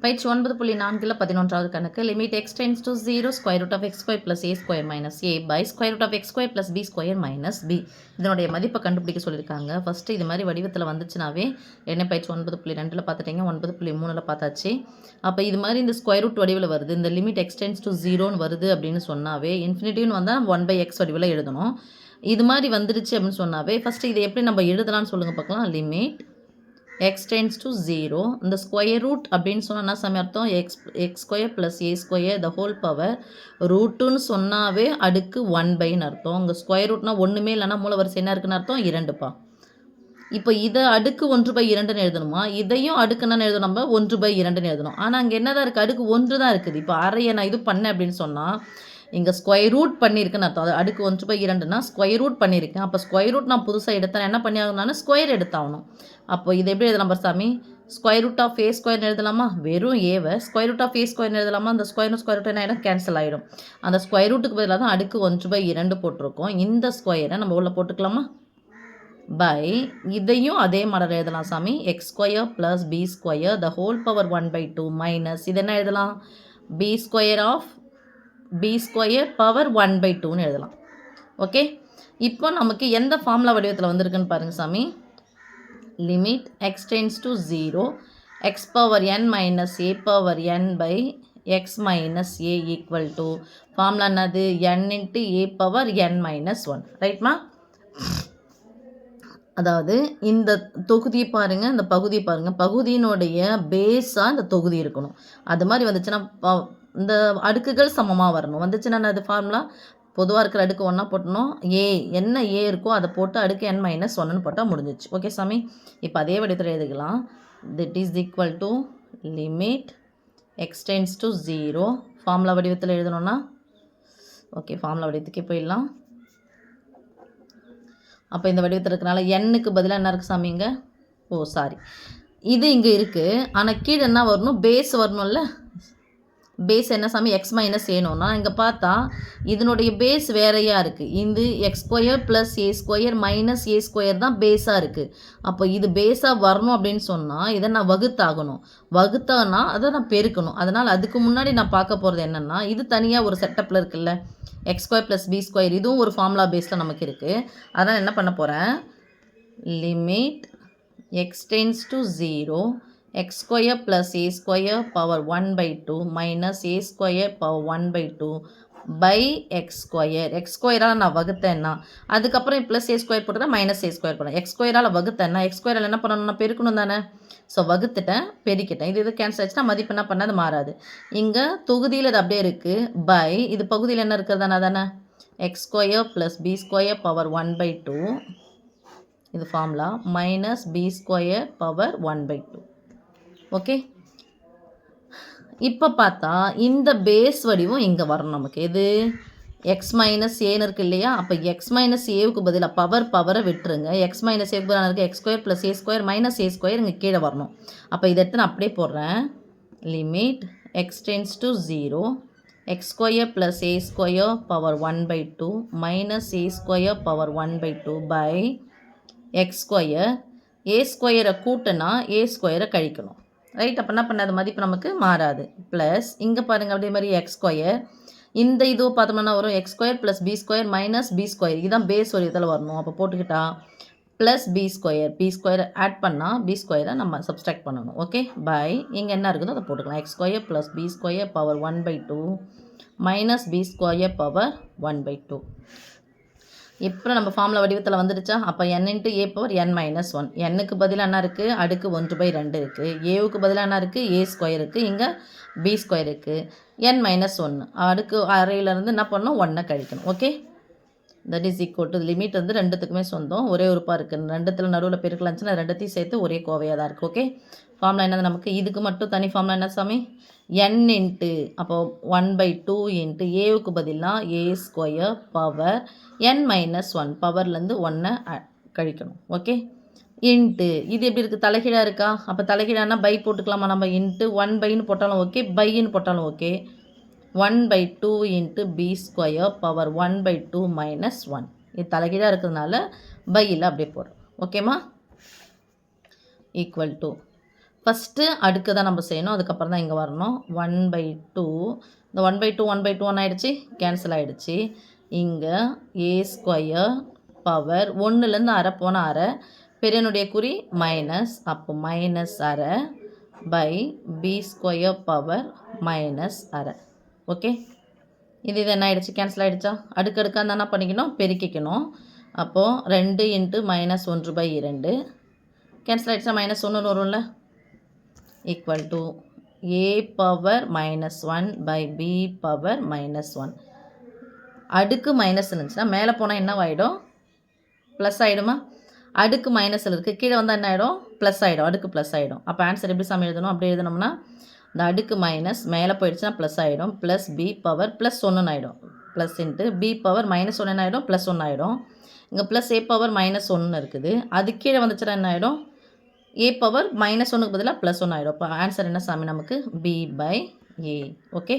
பயிற்சி 9.4 11வது கணக்கு limit x tends to 0 square root of x square plus a square minus a by square root of x square plus b square minus b. இதனுடைய மதிப்பை கண்டுபிடிக்க சொல்லியிருக்காங்க. First இது மாதிரி வடிவத்தில் வந்துச்சுனாவே என்ன பயிற்சி 9.2ல் பார்த்துட்டீங்க, 9.3ல் பார்த்தாச்சு. அப்போ இது மாதிரி இந்த ஸ்கொயர் ரூட் வடிவில் வருது, இந்த லிமிட் x tends to 0ன்னு வருது அப்படின்னு சொன்னாவே இன்ஃபினிட்டிவ்னு வந்தால் 1/x வடிவில் எழுதணும். இது மாதிரி வந்துருச்சு அப்படின்னு சொன்னாவே ஃபஸ்ட்டு இதை எப்படி நம்ம எழுதலாம்னு சொல்லுங்கள் பார்க்கலாம். லிமிட் x tends to 0 இந்த ஸ்கொயர் ரூட் அப்படின்னு சொன்னால் சம அர்த்தம் x square plus a square the whole power ரூட்டுன்னு சொன்னாவே அடுக்கு 1/ன்னு அர்த்தம். இங்கே ஸ்கொயர் ரூட்னா ஒன்றுமே இல்லைனா மூலவரிசை என்ன இருக்குன்னு அர்த்தம் 2பா. இப்போ இதை அடுக்கு 1/2ன்னு எழுதணுமா, இதையும் அடுக்குன்னு எழுதணும், நம்ம 1/2ன்னு எழுதணும். ஆனால் அங்கே என்ன தான் இருக்குது, அடுக்கு 1 தான் இருக்குது. இப்போ அறையை நான் இது பண்ணேன் அப்படின்னு சொன்னால் இங்கே ஸ்கொயர் ரூட் பண்ணியிருக்குன்னு அர்த்தம். அது அடுக்கு 1/2ன்னா ஸ்கொயர் ரூட் பண்ணியிருக்கேன். அப்போ ஸ்கொயர் ரூட் நான் புதுசாக எடுத்தேன், என்ன பண்ணி ஆகணும்னா ஸ்கொயர் எடுத்தாகணும். அப்போ இது எப்படி எழுதலாம் சாமி, ஸ்கொயர் ரூட் ஆஃப் ஏ ஸ்கொயர்னு எழுதலாமா, வெறும் ஏவை ஸ்கொயர் ரூட் ஆஃப் ஏ ஸ்கொயர்னு எழுதலாமா, அந்த ஸ்கொயர் ரூட் என்ன ஆகிடும், கேன்சல் ஆகிடும். அந்த ஸ்கொயர் ரூட்டுக்கு பதிலாக தான் அடுக்கு 1/2 போட்டிருக்கோம். இந்த ஸ்கொயரை நம்ம உள்ள போட்டுக்கலாமா, பை இதையும் அதே மாதிரி எழுதலாம் சாமி, x square plus b square the whole power 1/2 minus இது என்ன எழுதலாம், b square of b square power 1/2ன்னு எழுதலாம். ஓகே, இப்போ நமக்கு எந்த ஃபார்முலா வடிவத்தில் வந்திருக்குன்னு பாருங்கள் சாமி. Limit x tends to 0 x power n minus a power n by x minus a equal to formula என்னது, n into a power n minus 1. ரைட்மா, அதாவது இந்த தொகுதியை பாருங்கள், இந்த பகுதியை பாருங்கள், பகுதியினுடைய பேஸாக இந்த தொகுதி இருக்கணும். அது மாதிரி வந்துச்சுன்னா இந்த அடுக்குகள் சமமாக வரணும். வந்துச்சுன்னா அது ஃபார்முலா பொதுவாக இருக்கிற அடுக்கு 1 போட்டணும், ஏ என்ன ஏ இருக்கோ அதை போட்டு அடுக்கு n-1ன்னு போட்டால் முடிஞ்சிச்சு. ஓகே சாமி, இப்போ அதே வடிவத்தில் எழுதிக்கலாம். That is equal to limit x tends to 0 formula வடிவத்தில் எழுதணும்னா ஓகே, ஃபார்முலா வடிவத்துக்கே போயிடலாம். அப்போ இந்த வடிவத்தில் இருக்கிறனால n-க்கு பதிலாக என்ன இருக்குது சாமிங்க, ஓ சாரி இது இங்கே இருக்குது, ஆனால் கீழே என்ன வரணும், பேஸ் வரணும்ல. பேஸ் என்ன சாமி, எக்ஸ் மைனஸ் ஏனோன்னா இங்கே பார்த்தா இதனுடைய பேஸ் வேறையாக இருக்குது. இது X square plus a square minus a square தான் பேஸாக இருக்குது. அப்போ இது பேஸாக வரணும் அப்படின்னு சொன்னால் இதை நான் வகுத்தாகணும். வகுத்தானா அதை நான் பெருக்கணும். அதனால் அதுக்கு முன்னாடி நான் பார்க்க போகிறது என்னென்னா, இது தனியாக ஒரு செட்டப்பில் இருக்குல்ல, x square plus b square, இதுவும் ஒரு ஃபார்முலா பேஸில் நமக்கு இருக்குது. அதனால் என்ன பண்ண போகிறேன், limit x tends to 0 x square plus a square power 1/2 minus a square power 1/2 by x square. x squareால் நான் வகுத்தேன்னா அதுக்கப்புறம் ப்ளஸ் a square போட்டுதான் மைனஸ் a square போடுறேன். x squareால் வகுத்தேன்னா x squareால் என்ன பண்ணணும்னா பெருக்கணும் தானே. ஸோ வகுத்துட்டேன், பெருக்கிட்டேன். இது கேன்சல் ஆச்சுன்னா மதிப்பு என்ன பண்ணாது, மாறாது. இங்கே தொகுதியில் இது அப்படியே இருக்குது. பை இது பகுதியில் என்ன இருக்கிறது தானே, x square plus b square power 1/2 இது formula minus b square power 1/2. Okay, இப்போ பார்த்தா இந்த பேஸ் வடிவம் இங்கே வரணும் நமக்கு. எது, எக்ஸ் மைனஸ் ஏன்னு இருக்குது இல்லையா. அப்போ எக்ஸ் மைனஸ் ஏவுக்கு பதிலாக பவரை விட்டுருங்க. எக்ஸ் மைனஸ் ஏவுக்கு பதிலாக இருக்குது x square plus a square minus a square இங்கே கீழே வரணும். அப்போ இதை எடுத்து நான் அப்படியே போடுறேன். Limit x tends to 0 x square plus a square power 1/2 minus a square power 1/2 by x square. A ஸ்கொயரை கூட்டினா ஏ ஸ்கொயரை கழிக்கணும். ரைட், அப்போ என்ன பண்ணாது, மதிப்பு நமக்கு மாறாது. ப்ளஸ் இங்கே பாருங்கள் அதே மாதிரி எக்ஸ் ஸ்கொயர், இந்த இது பார்த்தோம்னா வரும் x square plus b square minus b square, இதுதான் பேஸ் ஒரு இதில் வரணும். அப்போ போட்டுக்கிட்டா ப்ளஸ் பி ஸ்கொயர் ஆட் பண்ணால் பி ஸ்கொயரை நம்ம சப்ஸ்ட்ராக்ட் பண்ணணும். ஓகே, பை இங்கே என்ன இருக்குதோ அதை போட்டுக்கலாம். X square plus b square power 1/2 minus b square power 1/2. இப்போ நம்ம ஃபார்முலா வடிவத்தில் வந்துடுச்சா. அப்போ n into a power n-1. n-க்கு பதிலாக என்ன இருக்குது, அடுக்கு 1/2 இருக்குது. ஏவுக்கு பதிலாக என்ன இருக்குது, ஏ ஸ்கொயர் இருக்குது. இங்கே பி ஸ்கொயர் இருக்குது. n-1 அடுக்கு அறையிலேருந்து என்ன பண்ணணும், 1 கழிக்கணும். Okay, that is equal to limit வந்து ரெண்டுத்துக்குமே சொந்தம், ஒரே உறுப்பாக இருக்குது. ரெண்டுத்தில் நடுவில் பெருக்கலாச்சுன்னா ரெண்டுத்தையும் சேர்த்து ஒரே கோவையாக தான் இருக்குது. ஓகே, ஃபார்முலா என்னது நமக்கு, இதுக்கு மட்டும் தனி ஃபார்முலா என்ன சாமி, n இன்ட்டு அப்போ 1/2 இன்ட்டு ஏவுக்கு பதிலாக ஏ ஸ்கொயர் பவர் n-1 பவர்லேருந்து 1 கழிக்கணும். ஓகே, இன்ட்டு இது எப்படி இருக்குது, தலைகீழாக இருக்கா. அப்போ தலைகீழானா பை போட்டுக்கலாமா நம்ம, இன்ட்டு 1/ன்னு போட்டாலும் ஓகே, பைன்னு போட்டாலும் okay. 1/2 into b square power 1/2 minus 1 இது தலைகீழாக இருக்கிறதுனால பையில் அப்படியே போடுறோம். ஓகேம்மா, ஈக்குவல் டு ஃபஸ்ட்டு அடுக்கு தான் நம்ம செய்யணும். அதுக்கப்புறம் தான் இங்கே வரணும். 1/2 இந்த 1/2 1/2 1 ஆயிடுச்சு, கேன்சல் ஆகிடுச்சு. இங்கே ஏ ஸ்கொயர் பவர் 1லேருந்து அரை போனால் அரை, பெரியனுடைய குறி மைனஸ், அப்போ மைனஸ் அரை by b square power minus அரை. ஓகே, இது என்ன ஆகிடுச்சு, கேன்சல் ஆகிடுச்சா? அடுக்கடுக்காக தான் என்ன பண்ணிக்கணும், பெருக்கிக்கணும். அப்போது 2 × -1/2 கேன்சல் ஆகிடுச்சா? -1 வரும்ல, equal to a power -1 by b power -1. அடுக்கு மைனஸ் இருந்துச்சுன்னா மேலே போனால் என்ன ஆகிடும், ப்ளஸ் ஆகிடுமா? அடுக்கு மைனஸில் இருக்குது, கீழே வந்தால் என்ன ஆகிடும், ப்ளஸ் ஆகிடும். அடுக்கு ப்ளஸ் ஆகிடும். அப்போ ஆன்சர் எப்படி சாமி எழுதணும்? அப்படி எழுதணும்னா இந்த அடுக்கு மைனஸ் மேலே போயிடுச்சுன்னா ப்ளஸ் ஆகிடும், ப்ளஸ் பி பவர் +1 ஆகிடும். ப்ளஸ் இன்ட்டு பி பவர் -1 என்ன ஆகிடும், +1 ஆகிடும். இங்கே ப்ளஸ் ஏ பவர் -1 இருக்குது, அது கீழே வந்துச்சுன்னா என்ன ஆகிடும், ஏ பவர் -1க்கு பதிலாக +1 ஆகிடும். அப்போ ஆன்சர் என்ன சாமி நமக்கு, B/A. ஓகே.